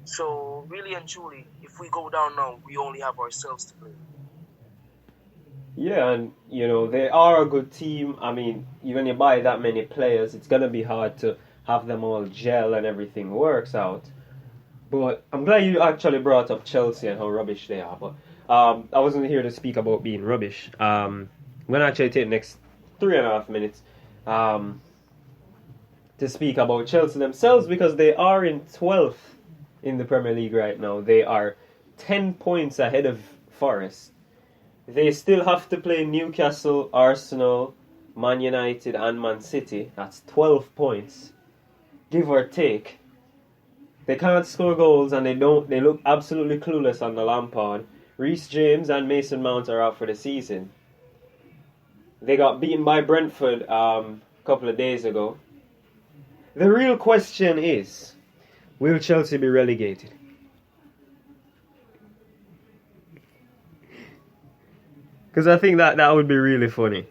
So really and truly, if we go down now, we only have ourselves to blame. Yeah, and they are a good team. I mean, when you buy that many players, it's gonna be hard to have them all gel and everything works out. But I'm glad you actually brought up Chelsea and how rubbish they are. But I wasn't here to speak about being rubbish. I'm gonna actually take the next 3.5 minutes um, to speak about Chelsea themselves because they are in 12th in the Premier League right now. They are 10 points ahead of Forest. They still have to play Newcastle, Arsenal, Man United, and Man City. That's 12 points, give or take. They can't score goals and they don't. They look absolutely clueless on the Lampard. Reece James and Mason Mount are out for the season. They got beaten by Brentford a couple of days ago. The real question is, will Chelsea be relegated? Because I think that would be really funny.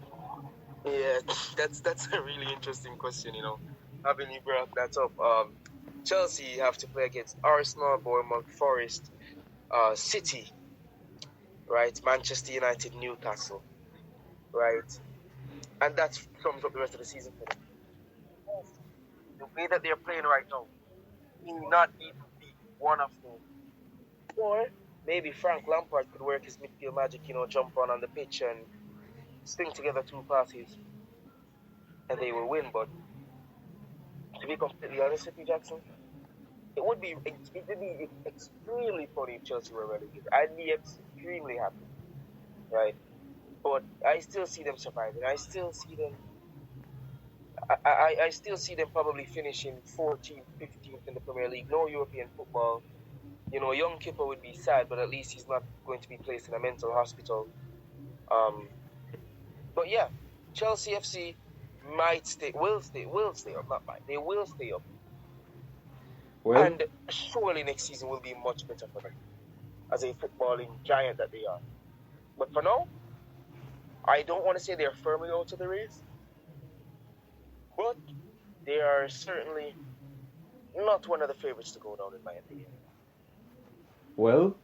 Yeah, that's a really interesting question. Having you brought that up, Chelsea have to play against Arsenal, Bournemouth, Forest, City, right? Manchester United, Newcastle, right? And that sums up the rest of the season for them. The way that they're playing right now, will not even beat one of them. Or maybe Frank Lampard could work his midfield magic, jump on the pitch and string together two passes, and they will win. But to be completely honest with you, Jackson, it would be extremely funny if Chelsea were relegated. I'd be extremely happy, right? But I still see them surviving. I still see them. I still see them probably finishing 14th, 15th in the Premier League. No European football. Young Kipper would be sad, but at least he's not going to be placed in a mental hospital. But yeah, Chelsea FC will stay up, not might. They will stay up. Well, and surely next season will be much better for them as a footballing giant that they are. But for now, I don't want to say they're firmly out of the race, but they are certainly not one of the favorites to go down, in my opinion. Well,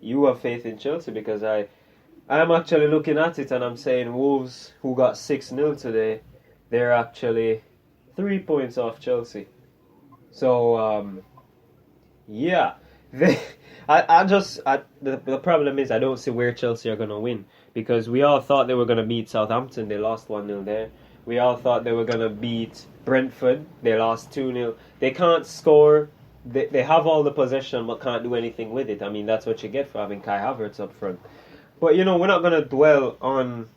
you have faith in Chelsea because I'm actually looking at it and I'm saying Wolves, who got 6-0 today, they're actually 3 points off Chelsea. So, yeah. The problem is I don't see where Chelsea are going to win because we all thought they were going to beat Southampton. They lost 1-0 there. We all thought they were going to beat Brentford. They lost 2-0. They can't score. They have all the possession but can't do anything with it. I mean, that's what you get for having Kai Havertz up front. But, we're not going to dwell on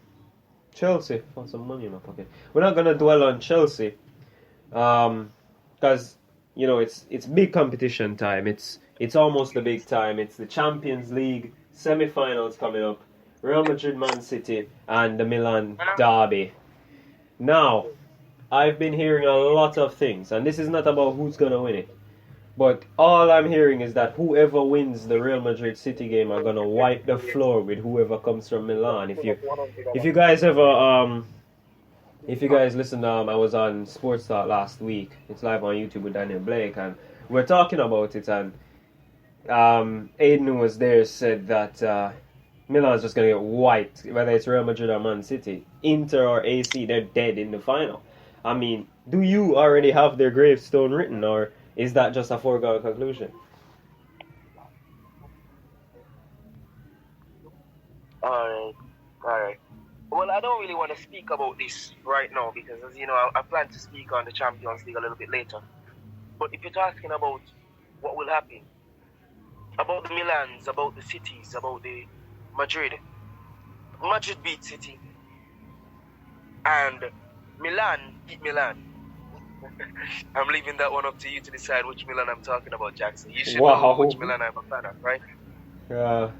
Chelsea. Found some money in my pocket. We're not going to dwell on Chelsea because, it's big competition time. It's almost the big time. It's the Champions League semi-finals coming up. Real Madrid, Man City, and the Milan derby. Now, I've been hearing a lot of things, and this is not about who's going to win it. But all I'm hearing is that whoever wins the Real Madrid City game are gonna wipe the floor with whoever comes from Milan. If you guys ever if you guys listen, I was on Sports Talk last week. It's live on YouTube with Daniel Blake, and we're talking about it. And Aiden, who was there, said that Milan's just gonna get wiped, whether it's Real Madrid or Man City, Inter or AC. They're dead in the final. I mean, do you already have their gravestone written, or is that just a foregone conclusion? Alright. Well, I don't really want to speak about this right now because, as you know, I plan to speak on the Champions League a little bit later. But if you're talking about what will happen, about the Milans, about the cities, about the Madrid beat City, and Milan beat Milan. I'm leaving that one up to you to decide which Milan I'm talking about, Jackson. You should know which Milan I'm a fan of, right? Well,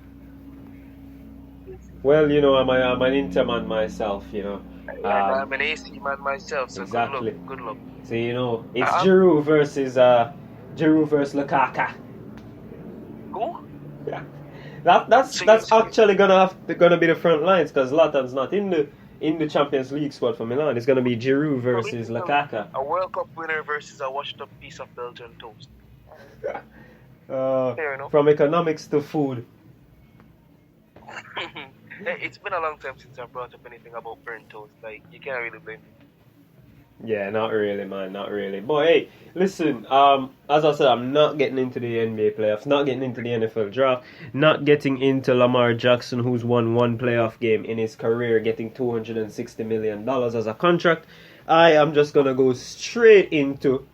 I'm an Inter man myself, I'm an AC man myself, so exactly. Good luck. So, it's Giroud versus Lukaku. Who? Yeah. That's actually gonna be the front lines because Zlatan's not in the Champions League squad for Milan. It's gonna be Giroud versus Lukaku. A World Cup winner versus a washed up piece of Belgian toast. Fair enough. From economics to food. It's been a long time since I brought up anything about burnt toast. Like, you can't really blame me. Yeah, not really, man, not really. But hey, listen, as I said, I'm not getting into the NBA playoffs, not getting into the NFL draft, not getting into Lamar Jackson, who's won one playoff game in his career, getting $260 million as a contract. I am just gonna go straight into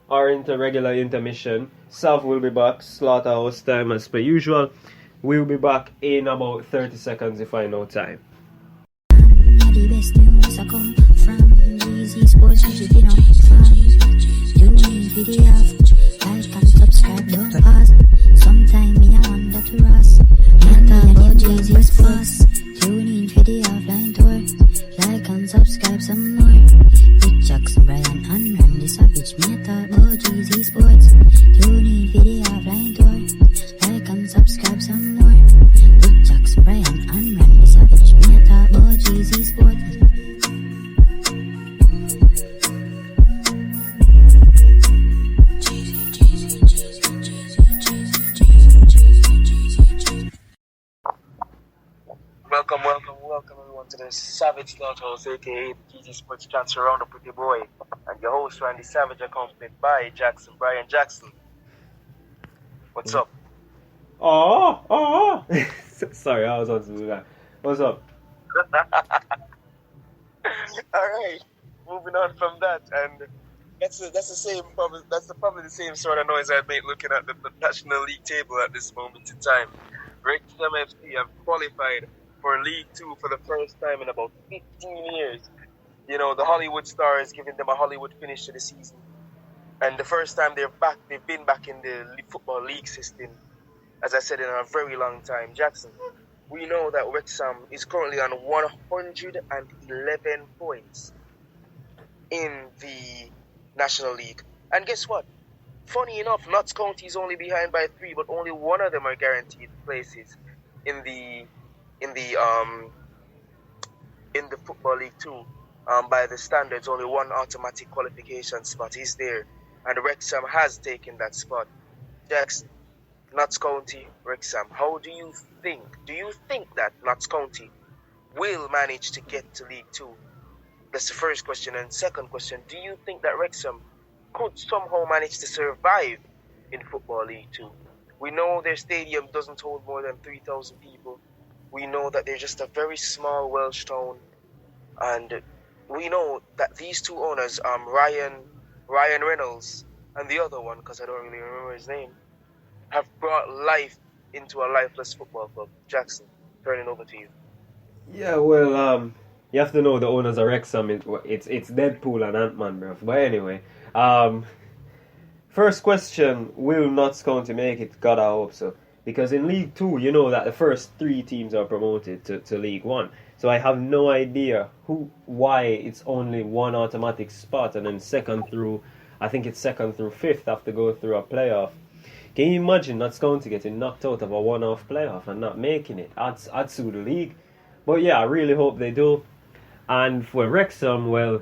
our regular intermission. Sav will be back, slaughterhouse time as per usual. We'll be back in about 30 seconds if I know time. The best news I come from Easy Sports, you should know from doing video, like and subscribe, don't pause. Sometime me I wonder to us. Not about Easy Sports, tune in video offline tour, like and subscribe some more. With Jackson, Brian and Randy Savage, me I talk about Easy Sports, tune in video offline tour, like and subscribe some more. With Jackson, Brian and Randy Savage, me I talk about Easy Sports. Welcome everyone to the Savage Slaughterhouse, aka the Easy Sports Transfer Roundup with your boy and your host Randy Savage, accompanied by Jackson, Brian Jackson. What's up? Oh. Sorry, I was on to do that. What's up? Alright, moving on from that, and that's probably the same sort of noise I'd make looking at the National League table at this moment in time. Wrexham FC have qualified for League 2 for the first time in about 15 years. You know, the Hollywood Stars giving them a Hollywood finish to the season. And the first time they've been back in the Football League system, as I said, in a very long time. Jackson, we know that Wrexham is currently on 111 points in the National League. And guess what? Funny enough, Notts County is only behind by 3, but only one of them are guaranteed places in the Football League 2. By the standards, only one automatic qualification spot is there, and Wrexham has taken that spot. Jackson, Notts County, Wrexham, how do you think? Do you think that Notts County will manage to get to League 2? That's the first question. And second question, do you think that Wrexham could somehow manage to survive in Football League 2? We know their stadium doesn't hold more than 3,000 people. We know that they're just a very small Welsh town. And we know that these two owners, Ryan Reynolds and the other one, because I don't really remember his name, have brought life into a lifeless football club. Jackson, turning over to you. Yeah, well, you have to know the owners of Wrexham. It's Deadpool and Ant-Man, bro. But anyway, first question: will Notts County make it? God, I hope so. Because in League 2, you know that the first 3 teams are promoted to League 1. So I have no idea why it's only one automatic spot, and then second through 5th have to go through a playoff. Can you imagine Notts County getting knocked out of a one-off playoff and not making it? I'd sue the league. But yeah, I really hope they do. And for Wrexham, well,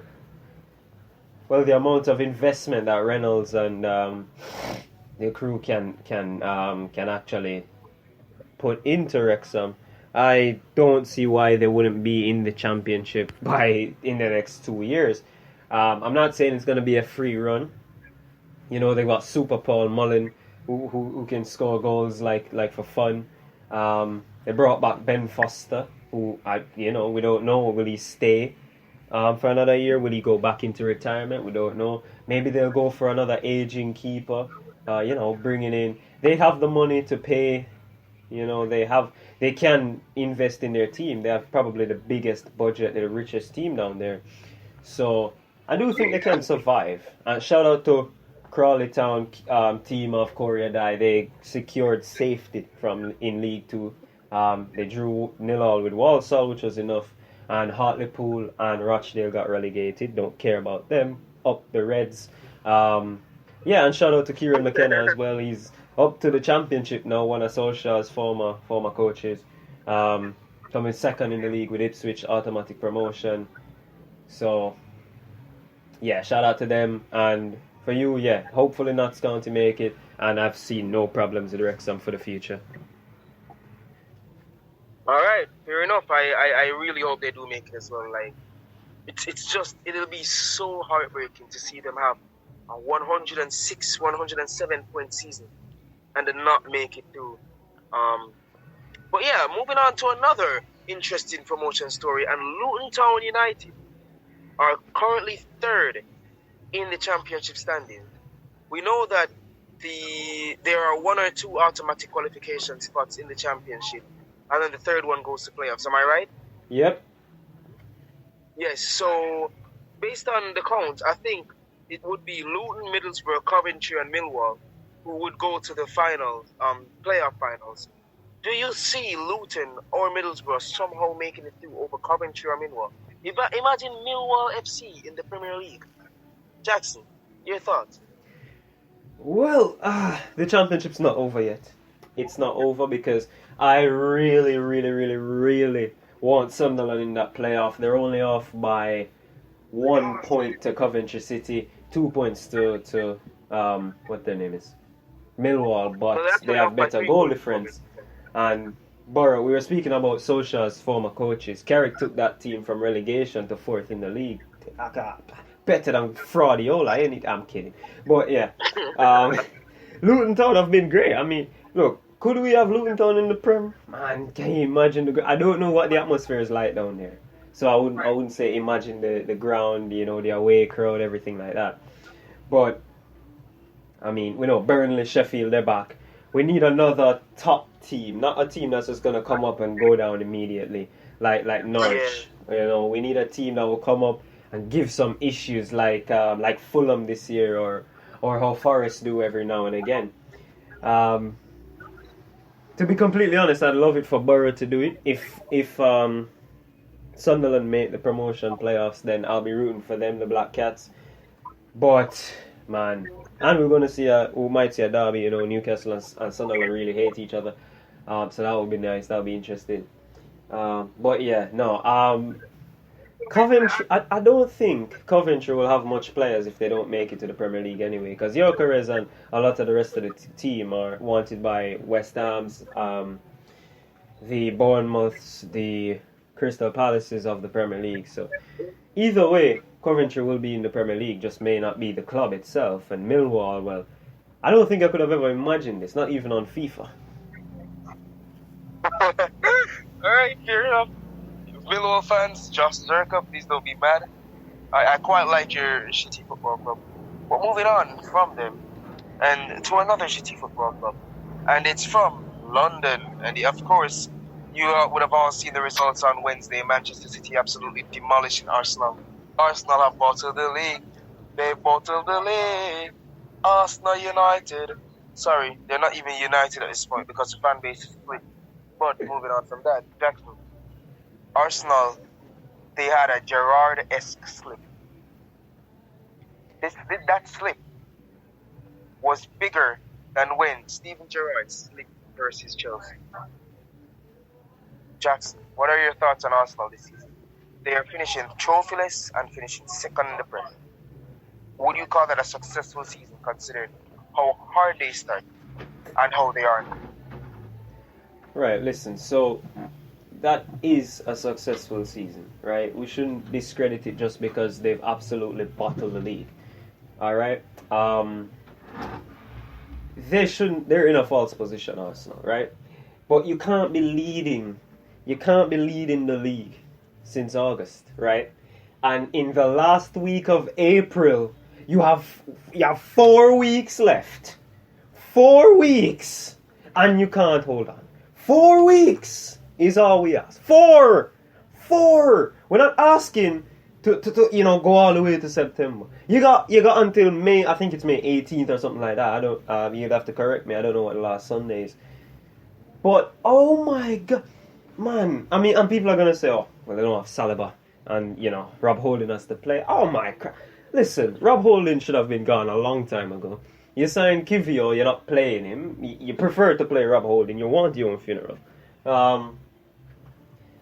the amount of investment that Reynolds and the crew can actually put into Wrexham, I don't see why they wouldn't be in the championship in the next 2 years. I'm not saying it's going to be a free run. You know, they got Super Paul Mullen who can score goals like for fun. They brought back Ben Foster, who we don't know, will he stay for another year? Will he go back into retirement? We don't know. Maybe they'll go for another aging keeper. Bringing in. They have the money to pay. They can invest in their team. They have probably the biggest budget, the richest team down there. So I do think they can survive. And shout out to Crawley Town team of Korea Dai. They secured safety in League 2. They drew 0-0 with Walsall, which was enough. And Hartlepool and Rochdale got relegated. Don't care about them. Up the Reds. Yeah, and shout out to Kieran McKenna as well. He's up to the championship now, one of Solskjaer's former coaches. Coming second in the league with Ipswich, automatic promotion. So, yeah, shout out to them. And for you, yeah, hopefully Notts County make it. and I've seen no problems with Wrexham for the future. All right, fair enough. I really hope they do make it as well. Like, it'll be so heartbreaking to see them have a 106, 107 point season and then not make it through. But yeah, moving on to another interesting promotion story, and Luton Town United are currently third in the championship standings. We know that there are one or two automatic qualification spots in the championship, and then the third one goes to playoffs. Am I right? Yep. Yes. So, based on the count, I think it would be Luton, Middlesbrough, Coventry, and Millwall who would go to the finals, playoff finals. Do you see Luton or Middlesbrough somehow making it through over Coventry or Millwall? Imagine Millwall FC in the Premier League. Jackson, your thoughts? Well, the championship's not over yet. It's not over because I really, really, really, really want Sunderland in that playoff. They're only off by 1 point to Coventry City, 2 points to what their name is, Millwall, but they have better goal difference. And Borough, we were speaking about Solskjaer's former coaches. Carrick took that team from relegation to 4th in the league. Better than Fraudiola, I'm kidding. But yeah, Luton Town have been great. I mean, look, could we have Luton Town in the Prem? Man, can you imagine I don't know what the atmosphere is like down there. So I wouldn't say imagine the ground, the away crowd, everything like that. But I mean, we know Burnley, Sheffield, they're back. We need another top team, not a team that's just gonna come up and go down immediately, like Norwich. Yeah. We need a team that will come up and give some issues, like Fulham this year, or how Forest do every now and again. To be completely honest, I'd love it for Borough to do it. If Sunderland make the promotion playoffs, then I'll be rooting for them, the Black Cats. But man, and we're going to see we might see a derby. Newcastle and Sunderland really hate each other, so that would be nice. That would be interesting. But yeah, no. Coventry, I don't think Coventry will have much players if they don't make it to the Premier League anyway, because Gyökeres and a lot of the rest of the team are wanted by West Ham's, the Bournemouths, the Crystal Palaces of the Premier League. So either way, Coventry will be in the Premier League, just may not be the club itself. And Millwall, well, I don't think I could have ever imagined this, not even on FIFA. Alright, fair enough. Millwall fans, Josh Zerka, please don't be mad. I quite like your shitty football club. But moving on from them, and to another shitty football club. And it's from London. And of course, you would have all seen the results on Wednesday. Manchester City absolutely demolishing Arsenal. Arsenal have bottled the league. They bottled the league. Arsenal United. Sorry, they're not even united at this point because the fan base is split. But moving on from that, Jackson. Arsenal, they had a Gerrard-esque slip. That slip was bigger than when Steven Gerrard slipped versus Chelsea. Jackson, what are your thoughts on Arsenal this season? They are finishing trophyless and finishing second in the Prem. Would you call that a successful season considering how hard they start and how they are now? Right, listen, so that is a successful season, right? We shouldn't discredit it just because they've absolutely bottled the league. Alright? They're in a false position, Arsenal, right? But you can't be leading the league since August, right? And in the last week of April, you have 4 weeks left. 4 weeks! And you can't hold on. 4 weeks is all we ask. 4! We're not asking to go all the way to September. You got until May. I think it's May 18th or something like that. I don't. You'd have to correct me. I don't know what the last Sunday is. But oh my God, man! I mean, and people are gonna say, oh, well, they don't have Saliba, and Rob Holding has to play. Oh my God! Listen, Rob Holding should have been gone a long time ago. You signed Kivio, you're not playing him. You prefer to play Rob Holding. You want your own funeral.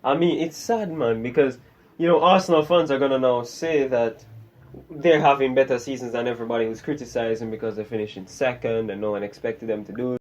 I mean, it's sad, man, because Arsenal fans are gonna now say that, they're having better seasons than everybody was criticizing because they're finishing second and no one expected them to do